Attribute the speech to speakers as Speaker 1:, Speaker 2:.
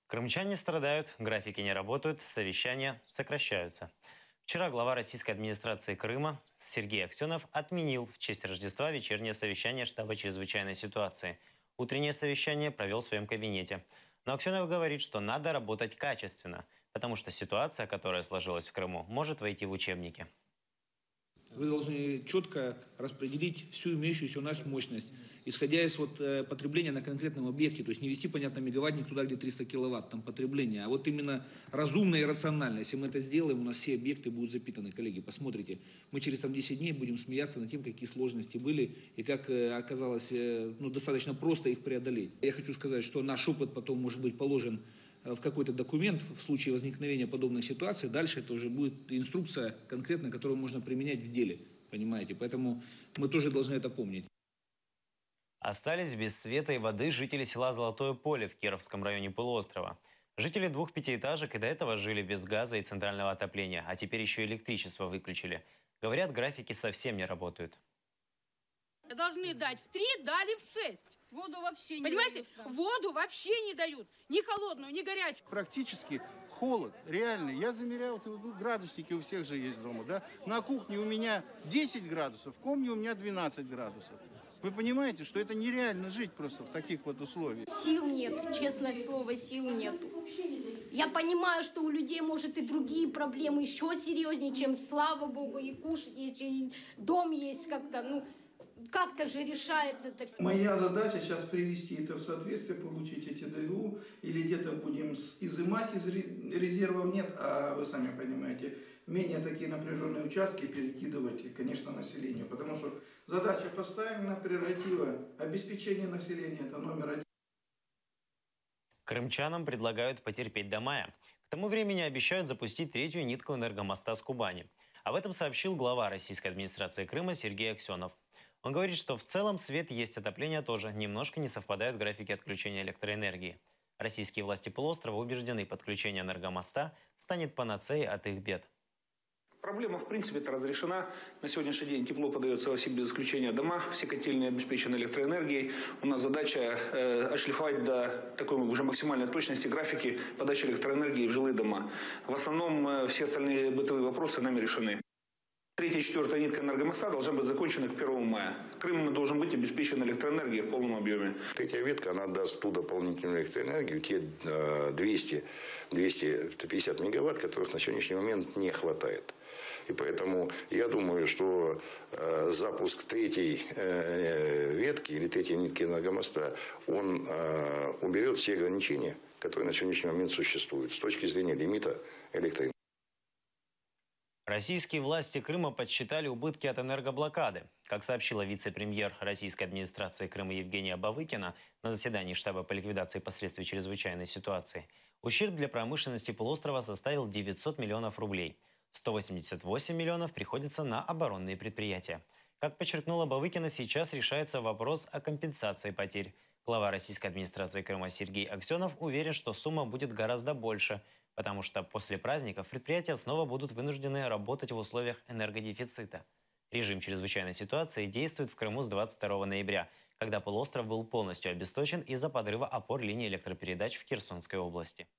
Speaker 1: Крымчане страдают, графики не работают, совещания сокращаются. Вчера глава российской администрации Крыма Сергей Аксенов отменил в честь Рождества вечернее совещание штаба чрезвычайной ситуации. Утреннее совещание провел в своем кабинете. Но Аксенов говорит, что надо работать качественно, потому что ситуация, которая сложилась в Крыму, может войти в учебники.
Speaker 2: Вы должны четко распределить всю имеющуюся у нас мощность, исходя из потребления на конкретном объекте. То есть не вести, понятно, мегаваттник туда, где 300 киловатт там потребление, а вот именно разумно и рационально. Если мы это сделаем, у нас все объекты будут запитаны. Коллеги, посмотрите, мы через 10 дней будем смеяться над тем, какие сложности были и как оказалось достаточно просто их преодолеть. Я хочу сказать, что наш опыт потом может быть положен в какой-то документ в случае возникновения подобной ситуации. Дальше это уже будет инструкция конкретно, которую можно применять в деле. Понимаете? Поэтому мы тоже должны это помнить.
Speaker 1: Остались без света и воды жители села Золотое Поле в Кировском районе полуострова. Жители 2 пятиэтажек и до этого жили без газа и центрального отопления, а теперь еще и электричество выключили. Говорят, графики совсем не работают.
Speaker 3: Должны дать в 3, дали в 6.
Speaker 4: Воду вообще не
Speaker 3: Понимаете?
Speaker 4: дают. Да.
Speaker 3: Воду вообще не дают. Ни холодную, ни горячую.
Speaker 5: Практически холод, реальный. Я замеряю, градусники у всех же есть дома, да? На кухне у меня 10 градусов, в комнате у меня 12 градусов. Вы понимаете, что это нереально жить просто в таких вот условиях.
Speaker 6: Сил нет, честное слово, сил нету. Я понимаю, что у людей, может, и другие проблемы еще серьезнее, чем, слава богу, и кушать есть, и дом есть как-то, как-то же решается это все.
Speaker 7: Моя задача сейчас привести это в соответствие, получить эти ДГУ, или где-то будем изымать из резервов, нет, а вы сами понимаете, менее такие напряженные участки перекидывать, конечно, населению, потому что задача поставлена, прерогатива обеспечения населения, это номер 1.
Speaker 1: Крымчанам предлагают потерпеть до мая. К тому времени обещают запустить 3-ю нитку энергомоста с Кубани. Об этом сообщил глава российской администрации Крыма Сергей Аксенов. Он говорит, что в целом свет есть, отопление тоже. Немножко не совпадают графики отключения электроэнергии. Российские власти полуострова убеждены, подключение энергомоста станет панацеей от их бед.
Speaker 8: Проблема, в принципе, это разрешена. На сегодняшний день тепло подается во все без исключения дома. Все котельные обеспечены электроэнергией. У нас задача отшлифовать до такой уже максимальной точности графики подачи электроэнергии в жилые дома. В основном все остальные бытовые вопросы нами решены. 3-я и 4-я нитка энергомоста должна быть закончена к 1 мая. Крым должен быть обеспечен электроэнергией в полном объеме.
Speaker 9: 3-я ветка, она даст ту дополнительную электроэнергию, те 200-250 мегаватт, которых на сегодняшний момент не хватает. И поэтому я думаю, что запуск 3-й ветки или 3-й нитки энергомоста, он уберет все ограничения, которые на сегодняшний момент существуют с точки зрения лимита электроэнергии.
Speaker 1: Российские власти Крыма подсчитали убытки от энергоблокады. Как сообщила вице-премьер российской администрации Крыма Евгения Бавыкина на заседании штаба по ликвидации последствий чрезвычайной ситуации, ущерб для промышленности полуострова составил 900 миллионов рублей. 188 миллионов приходится на оборонные предприятия. Как подчеркнула Бавыкина, сейчас решается вопрос о компенсации потерь. Глава российской администрации Крыма Сергей Аксенов уверен, что сумма будет гораздо больше, потому что после праздников предприятия снова будут вынуждены работать в условиях энергодефицита. Режим чрезвычайной ситуации действует в Крыму с 22 ноября, когда полуостров был полностью обесточен из-за подрыва опор линии электропередач в Херсонской области.